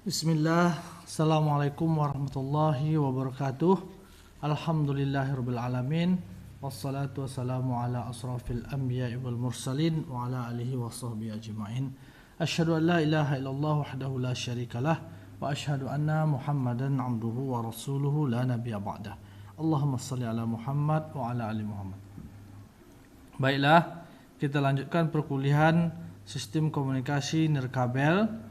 Bismillah, Assalamualaikum warahmatullahi wabarakatuh. Alhamdulillahirabbil alamin. Wassalatu wassalamu ala asrafil anbiya'i wal mursalin wa ala alihi wa sahbihi ajma'in. Asyhadu an la ilaha illallah wahdahu la syarikalah wa asyhadu anna Muhammadan 'abduhu wa rasuluhu la nabiyya ba'dah. Allahumma shalli ala Muhammad wa ala ali Muhammad. Baiklah, kita lanjutkan perkuliahan sistem komunikasi nirkabel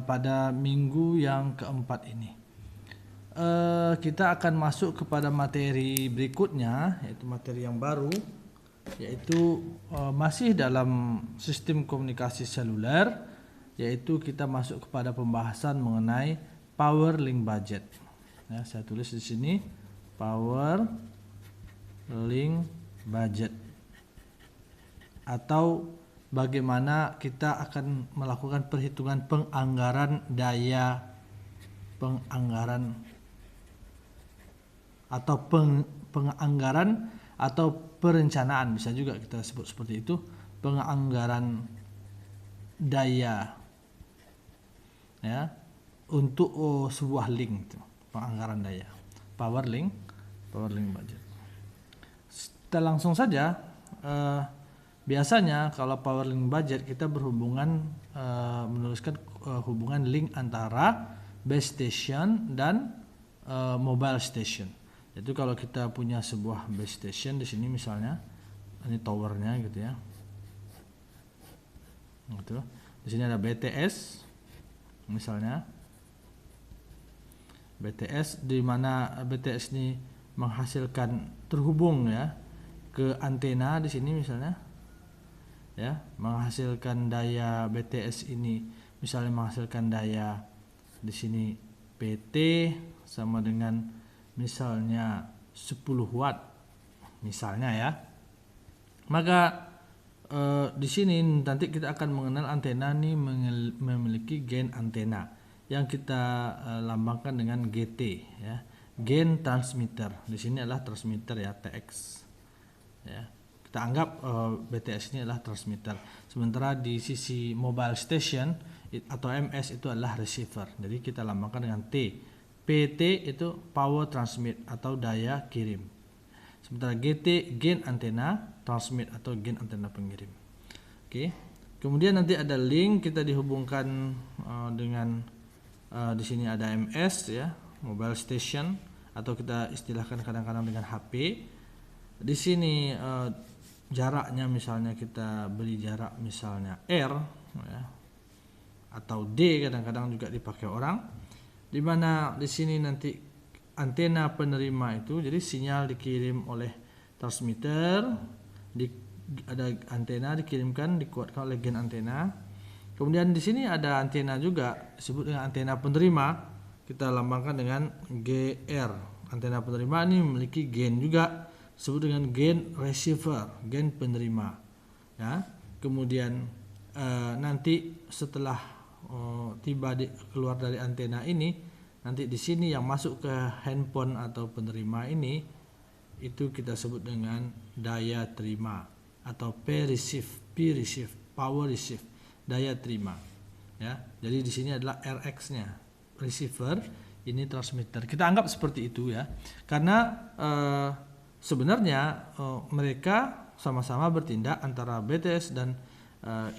pada minggu yang keempat ini. Kita akan masuk kepada materi berikutnya, yaitu materi yang baru, yaitu masih dalam sistem komunikasi seluler, yaitu kita masuk kepada pembahasan mengenai power link budget. Ya, saya tulis di sini power link budget, atau bagaimana kita akan melakukan perhitungan penganggaran daya penganggaran atau penganggaran atau perencanaan, bisa juga kita sebut seperti itu, penganggaran daya ya untuk sebuah link itu, penganggaran daya, power link budget. Kita langsung saja. Biasanya kalau power link budget kita berhubungan menuliskan hubungan link antara base station dan mobile station. Jadi kalau kita punya sebuah base station di sini misalnya, ini towernya gitu ya. Gitu. Di sini ada BTS misalnya. BTS di mana BTS ini menghasilkan terhubung ya ke antena di sini misalnya. Ya, menghasilkan daya BTS ini misalnya menghasilkan daya di sini PT sama dengan misalnya 10 watt misalnya ya. Maka di sini nanti kita akan mengenal antena ini memiliki gain antena yang kita lambangkan dengan GT ya. Gain transmitter. Di sini adalah transmitter ya, TX. Ya. Kita anggap BTS ini adalah transmitter. Sementara di sisi mobile station atau MS itu adalah receiver. Jadi kita lambangkan dengan T. PT itu power transmit atau daya kirim. Sementara GT gain antena transmit atau gain antena pengirim. Oke. Kemudian nanti ada link, kita dihubungkan dengan di sini ada MS ya, mobile station, atau kita istilahkan kadang-kadang dengan HP. Di sini jaraknya misalnya kita beri jarak misalnya R ya, atau D kadang-kadang juga dipakai orang, di mana di sini nanti antena penerima itu, jadi sinyal dikirim oleh transmitter, ada antena dikirimkan, dikuatkan oleh gain antena. Kemudian di sini ada antena juga disebut dengan antena penerima, kita lambangkan dengan GR. Antena penerima ini memiliki gain juga, disebut dengan gain receiver, gain penerima ya. Kemudian nanti setelah keluar dari antena ini, nanti di sini yang masuk ke handphone atau penerima ini itu kita sebut dengan daya terima atau P receive, power receive, daya terima ya. Jadi di sini adalah RX-nya, receiver, ini transmitter. Kita anggap seperti itu ya, karena sebenarnya mereka sama-sama bertindak, antara BTS dan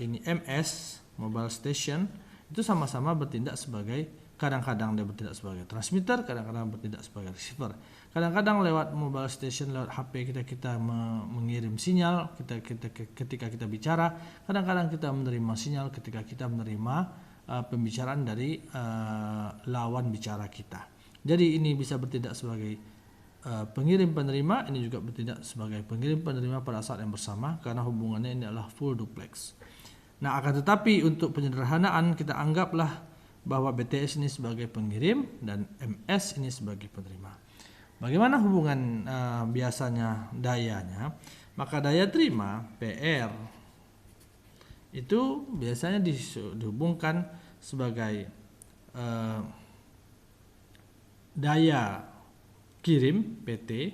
ini MS mobile station itu sama-sama bertindak sebagai, kadang-kadang dia bertindak sebagai transmitter, kadang-kadang bertindak sebagai receiver. Kadang-kadang lewat mobile station, lewat HP kita mengirim sinyal ketika kita bicara, kadang-kadang kita menerima sinyal ketika kita menerima pembicaraan dari lawan bicara kita. Jadi ini bisa bertindak sebagai pengirim penerima, ini juga bertindak sebagai pengirim penerima pada saat yang bersama, karena hubungannya ini adalah full duplex. Nah, akan tetapi untuk penyederhanaan kita anggaplah bahwa BTS ini sebagai pengirim dan MS ini sebagai penerima. Bagaimana hubungan biasanya dayanya? Maka daya terima PR itu biasanya dihubungkan sebagai daya kirim PT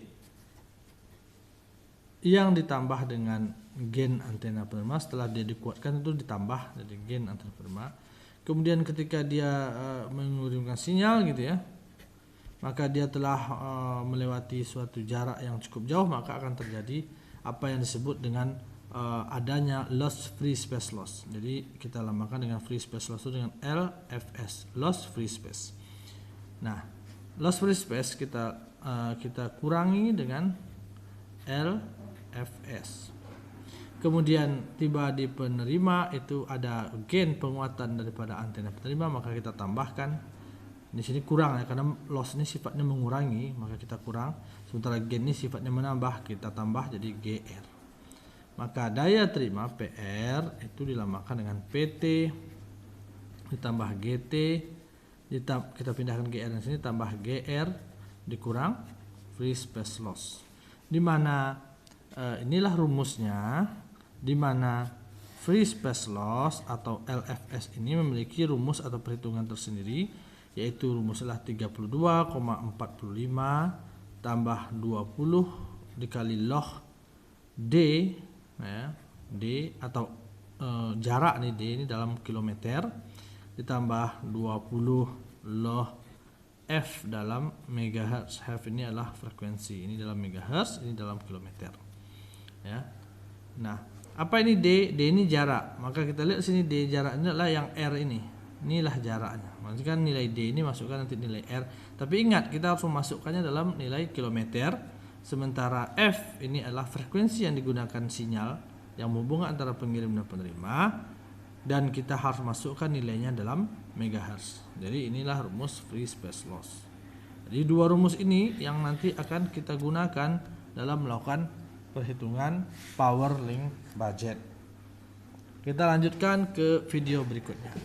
yang ditambah dengan gain antena penerima. Setelah dia dikuatkan itu ditambah jadi gain antena penerima. kemudian ketika dia mengirimkan sinyal gitu ya, maka dia telah melewati suatu jarak yang cukup jauh, maka akan terjadi apa yang disebut dengan adanya loss free space loss. Jadi kita lambangkan dengan free space loss itu dengan LFS, loss free space. Nah, loss free space kita kurangi dengan LFS. Kemudian tiba di penerima, itu ada gain penguatan daripada antena penerima, maka kita tambahkan. Di sini kurang ya, karena loss ini sifatnya mengurangi, maka kita kurang. Sementara gain ini sifatnya menambah, kita tambah jadi GR. Maka daya terima PR itu dilambangkan dengan PT ditambah GT, kita pindahkan GR di sini, tambah GR dikurang free space loss. Dimana inilah rumusnya, dimana free space loss atau LFS ini memiliki rumus atau perhitungan tersendiri, yaitu rumusnya 32,45 tambah 20 dikali log D ya, D atau jarak nih, D ini dalam kilometer, ditambah 20 log F dalam megahertz. F ini adalah frekuensi, ini dalam megahertz, ini dalam kilometer ya. Nah, apa ini D? D ini jarak. Maka kita lihat sini D jaraknya adalah yang R ini. Inilah jaraknya. Maksudnya kan nilai D ini masukkan nanti nilai R. Tapi ingat, kita harus memasukkannya dalam nilai kilometer. Sementara F ini adalah frekuensi yang digunakan sinyal yang menghubungkan antara pengirim dan penerima, dan kita harus masukkan nilainya dalam megahertz. Jadi inilah rumus free space loss. Jadi dua rumus ini yang nanti akan kita gunakan dalam melakukan perhitungan power link budget. Kita lanjutkan ke video berikutnya.